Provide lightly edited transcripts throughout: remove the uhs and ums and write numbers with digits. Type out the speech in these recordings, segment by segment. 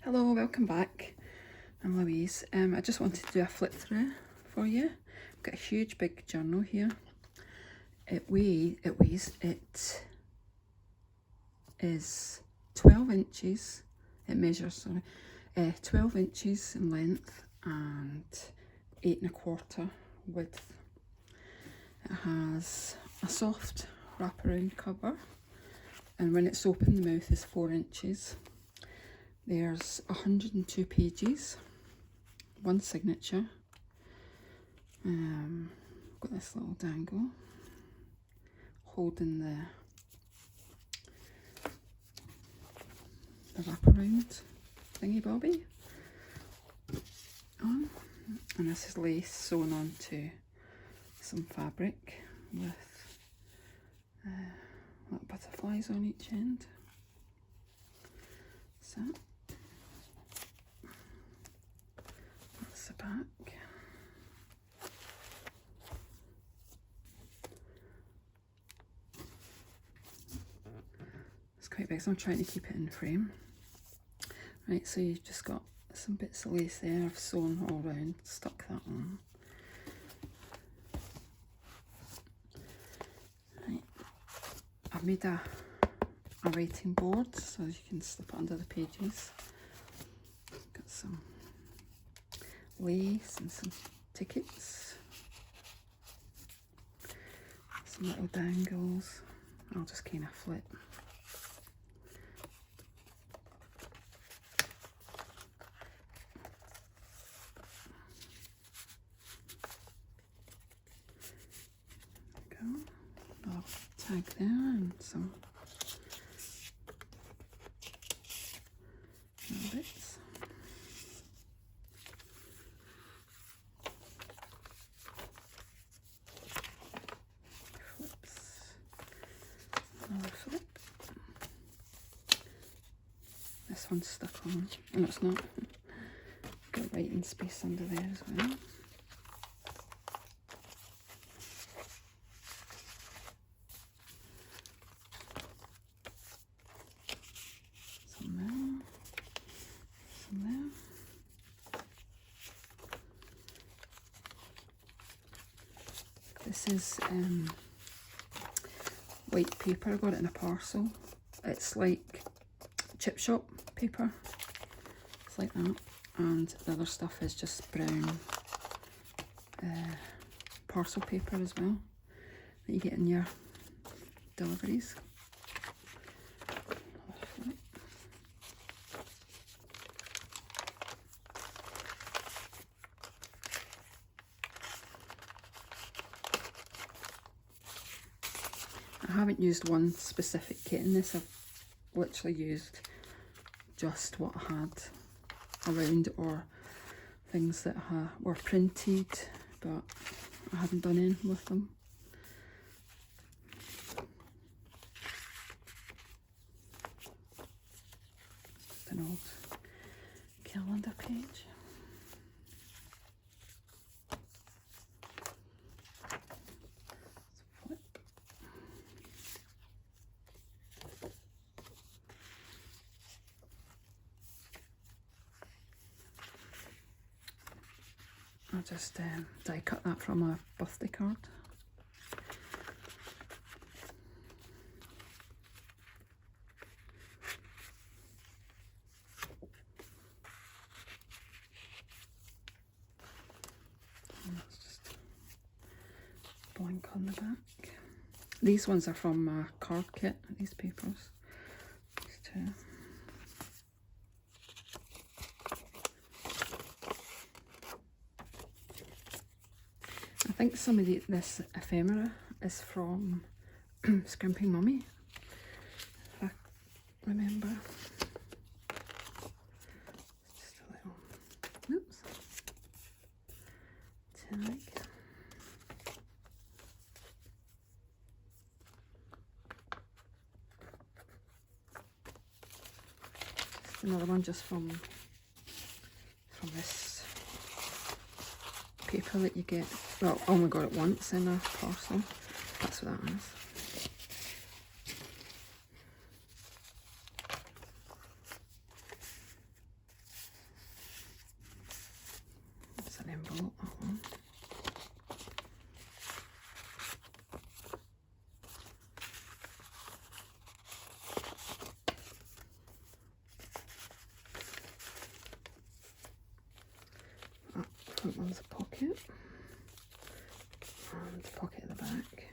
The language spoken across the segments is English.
Hello, welcome back. I'm Louise. I just wanted to do a flip through for you. I've got a huge big journal here. It is 12 inches, it measures, sorry, 12 inches in length and 8 1/4 width. It has a soft wraparound cover, and when it's open the mouth is 4 inches. There's 102 pages, one signature. Got this little dangle holding the wraparound thingy bobby on, and this is lace sewn onto some fabric with little butterflies on each end. So that's the back. It's quite big, so I'm trying to keep it in frame. Right, so you've just got some bits of lace there. I've sewn all around, stuck that on. Right, I've made a writing board so you can slip it under the pages. Got some lace and some tickets, some little dangles. I'll just kind of flip. There we go. I'll tag there and some little bits. Another flip. This one's stuck on. Oh, no, it's not. Got writing space under there as well. Some there. Some there. This is white paper. I got it in a parcel. It's like chip shop paper. It's like that. And the other stuff is just brown parcel paper as well that you get in your deliveries. I haven't used one specific kit in this. I've literally used just what I had around, or things that were printed, but I haven't done anything with them. Just an old calendar page. I just die cut that from a birthday card. And that's just blank on the back. These ones are from my card kit, these papers. These two. I think some of this ephemera is from Scrimping Mummy, if I remember. Just a little, oops, tag. Just another one just from this paper that you get. Well, I only got it once in a parcel. That's what that is. envelope, that one. That one's a pocket, and the pocket at the back,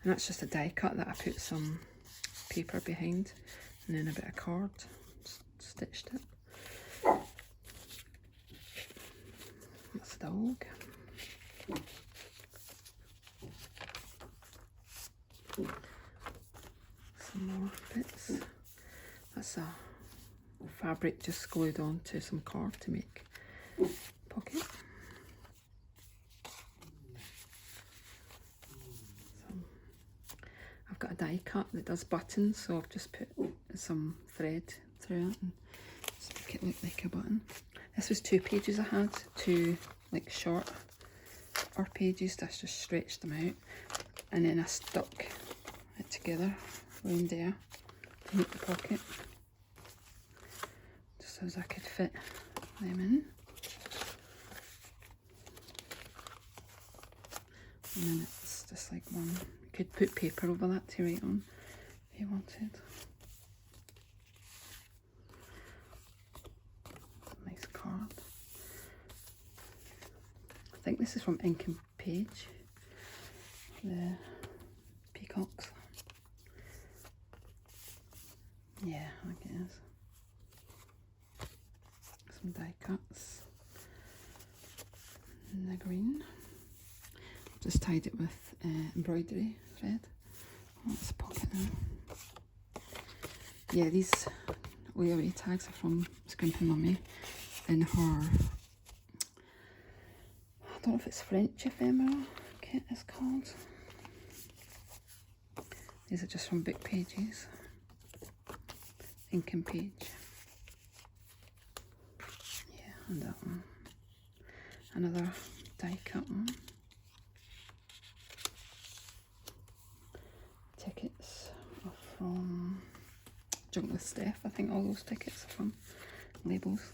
and that's just a die cut that I put some paper behind and then a bit of card, stitched it. That's the dog. Some more bits. That's a fabric just glued onto some card to make pocket. I've got a die cut that does buttons, so I've just put some thread through it and just make it look like a button. This was 2 pages I had, 2 like short pages. I just stretched them out and then I stuck it together around there to make the pocket, just so as I could fit them in. And then it's just like one, you could put paper over that to write on if you wanted. Nice card. I think this is from Ink and Page, the peacocks. Yeah, I think it is. Some die cuts in the green. Just tied it with embroidery thread. Oh, that's a pocket now. Yeah, these layaway tags are from Scrimpy Mummy in her, I don't know if it's French ephemera kit it's called. These are just from Book Pages. Ink and Page. Yeah, and that one. Another die cut one. Tickets are from Junk with Steph. I think all those tickets are from labels.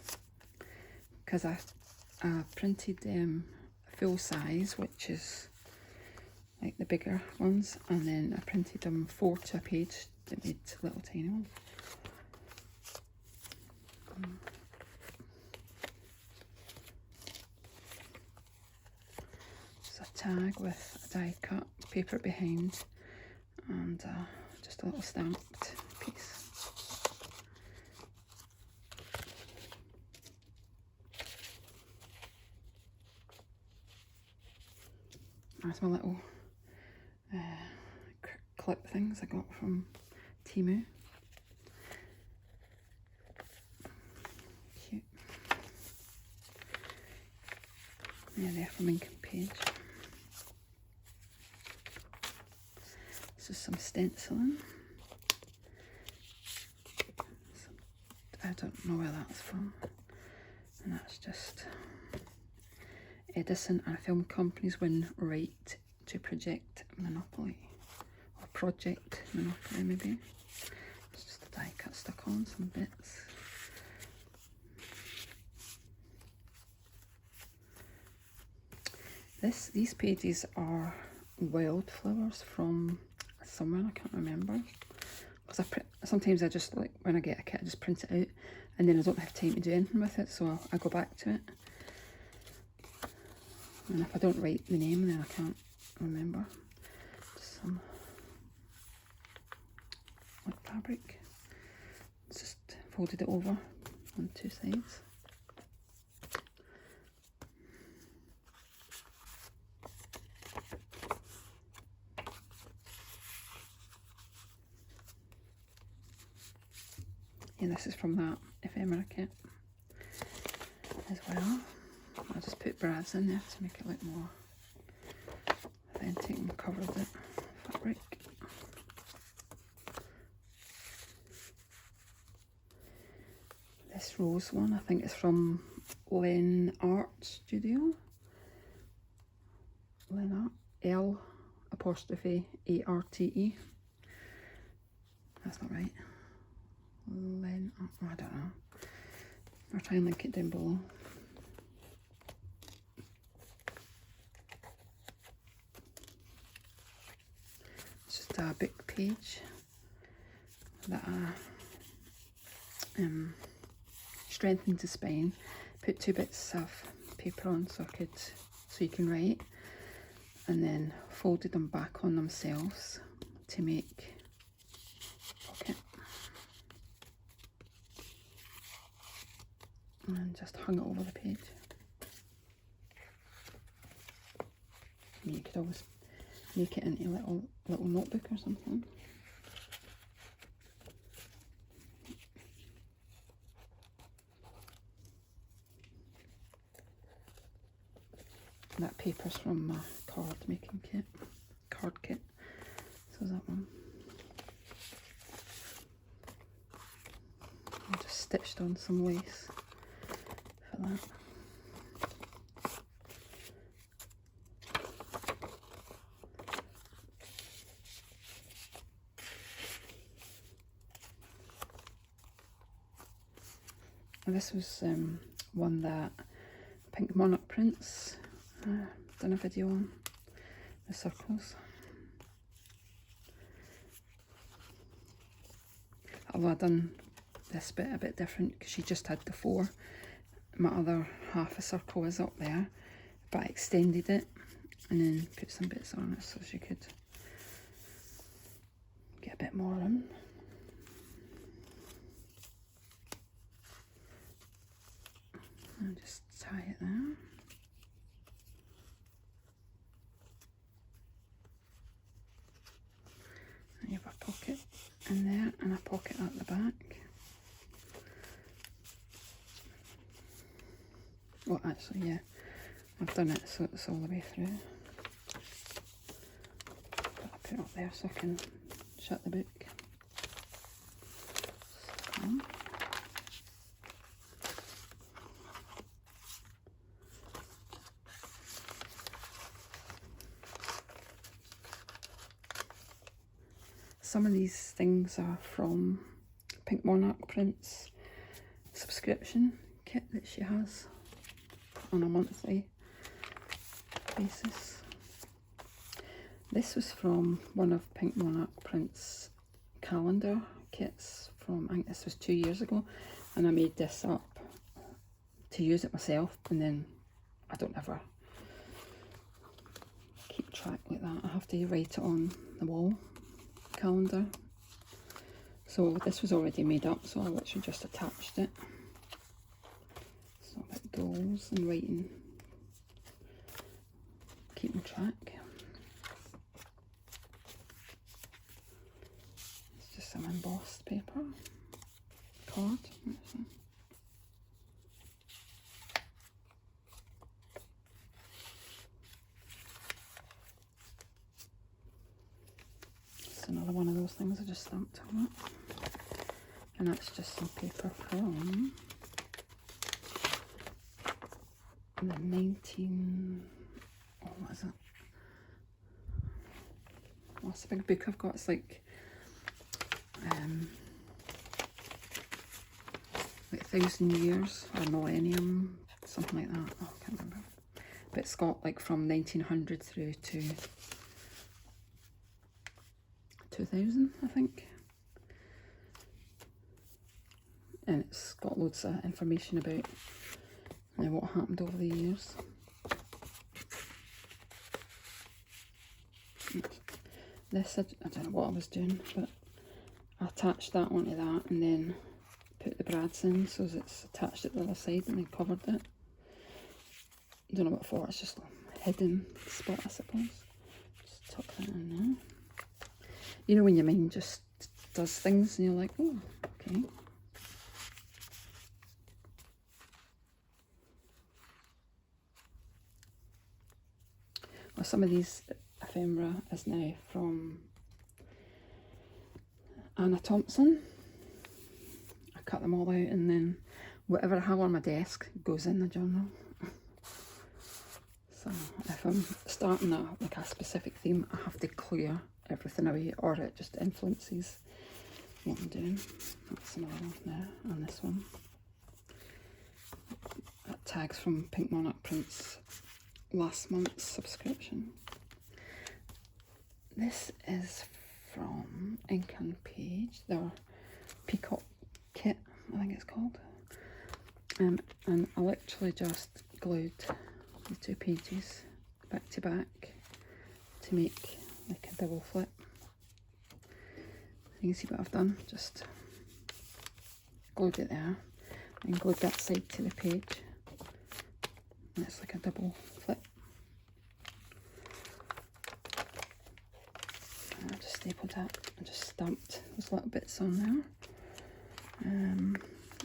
Because I printed them full size, which is like the bigger ones, and then I printed them 4 to a page that made little tiny ones. It's a tag with a die cut, paper behind, and just a little stamped piece. That's my little clip things I got from Temu. Cute. Yeah, they're from Ink and Page. This is some stenciling. I don't know where that's from. And that's just Edison and film companies win right to project Monopoly. Or Project Monopoly, maybe. It's just a die cut stuck on some bits. These pages are wildflowers from somewhere, I can't remember. Because sometimes I just, like, when I get a kit, I just print it out and then I don't have time to do anything with it, so I go back to it. And if I don't write the name, then I can't remember. Just some white fabric. Just folded it over on 2 sides. And this is from that ephemera kit as well. I'll just put brads in there to make it look more authentic and cover the fabric. This rose one, I think it's from Len Art Studio. Len Art, L''ARTE. That's not right. Len Art, I don't know. I'll try and link it down below. page that I strengthened the spine, put 2 bits of paper on so you can write, and then folded them back on themselves to make a pocket, and just hung it over the page. You could always make it into a little notebook or something. That paper's from my card kit. So that one. I just stitched on some lace for that. And this was one that Pink Monarch Prints done a video on, the circles. Although I've done this bit a bit different because she just had the 4. My other half a circle is up there, but I extended it and then put some bits on it so she could get a bit more in. And just tie it there. And you have a pocket in there and a pocket at the back. Well, actually, yeah, I've done it so it's all the way through. But I put it up there so I can shut the book. So, some of these things are from Pink Monarch Prints subscription kit that she has on a monthly basis. This was from one of Pink Monarch Prints calendar kits from, I think this was 2 years ago, and I made this up to use it myself, and then I don't ever keep track like that. I have to write it on the wall calendar. So this was already made up, so I literally just attached it. So about goals and writing, keeping track. It's just some embossed paper, card. Another one of those things I just stamped on it, and that's just some paper from the 19, oh, what is it? Well, it's a big book I've got. It's like 1,000 years or millennium, something like that. Oh, I can't remember. But it's got like from 1900 through to 2000, I think, and it's got loads of information about what happened over the years. This, I don't know what I was doing, but I attached that onto that and then put the brads in so it's attached at the other side and then covered it. I don't know what for, it's just a hidden spot, I suppose. Just tuck that in there. You know when your mind just does things and you're like, oh, okay. Well, some of these ephemera is now from Anna Thompson. I cut them all out and then whatever I have on my desk goes in the journal. So if I'm starting like a specific theme, I have to clear everything away or it just influences what I'm doing. That's another one there, and this one. That tag's from Pink Monarch Prints last month's subscription. This is from Ink and Page, their Peacock kit, I think it's called. And I literally just glued the 2 pages back to back to make like a double flip. You can see what I've done, just glued it there and glued that side to the page, and it's like a double flip. And I just stapled that and just stamped those little bits on there.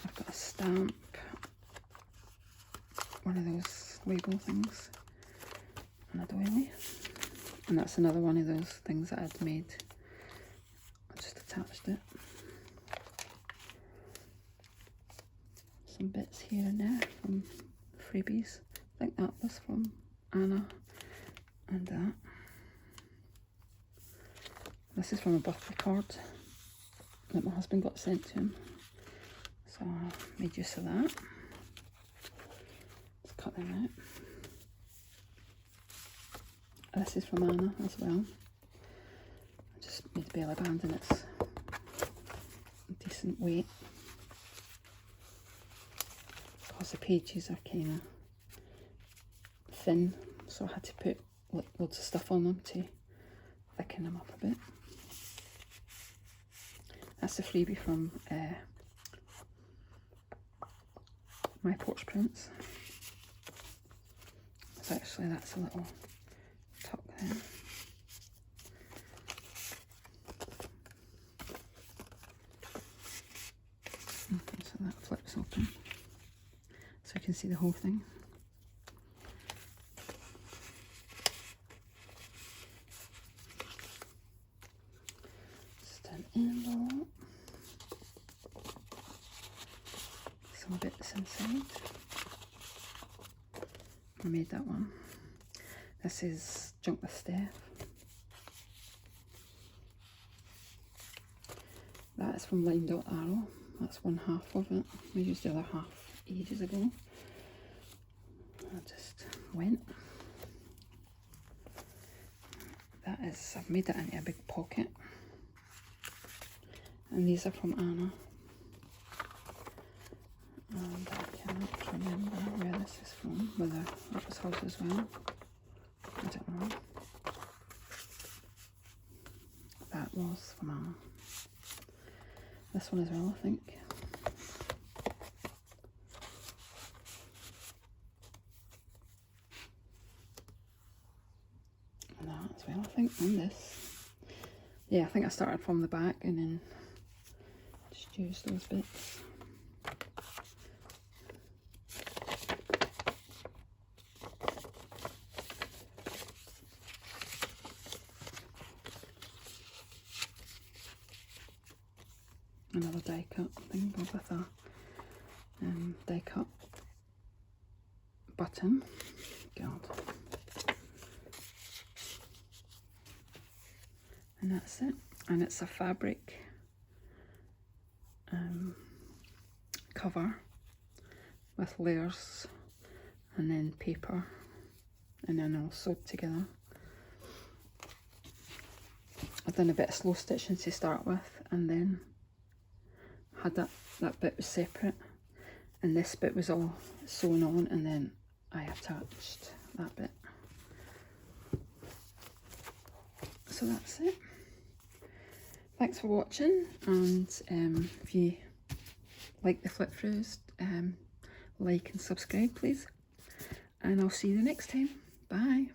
I've got a stamp, one of those label things, and a doily, and that's another one of those things that I'd made. I just attached it. Some bits here and there from freebies. I think that was from Anna, and that. This is from a birthday card that my husband got sent to him, so I made use of that. Let's cut them out. This is from Anna as well. I just made the belly band and it's a decent weight, because the pages are kind of thin, so I had to put like loads of stuff on them to thicken them up a bit. That's the freebie from My Porch Prints. So actually that's a little tuck there. Okay, so that flips open, so you can see the whole thing. Just an envelope. Some bits inside. I made that one. This is Junk with Steph. That is from Line Dot Arrow. That's one half of it. We used the other half ages ago. I just went. That is, I've made that into a big pocket. And these are from Anna. And I cannot remember where this is from, whether that was hers as well. I don't know. That was from Anna. This one as well, I think. And that as well, I think, and this. Yeah, I think I started from the back and then just used those bits. Another die cut thing, but with a die cut button. God. And that's it. And it's a fabric cover with layers and then paper and then all sewed together. I've done a bit of slow stitching to start with, and then had that bit was separate, and this bit was all sewn on, and then I attached that bit. So that's it. Thanks for watching, and if you like the flip throughs, like and subscribe please, and I'll see you the next time. Bye.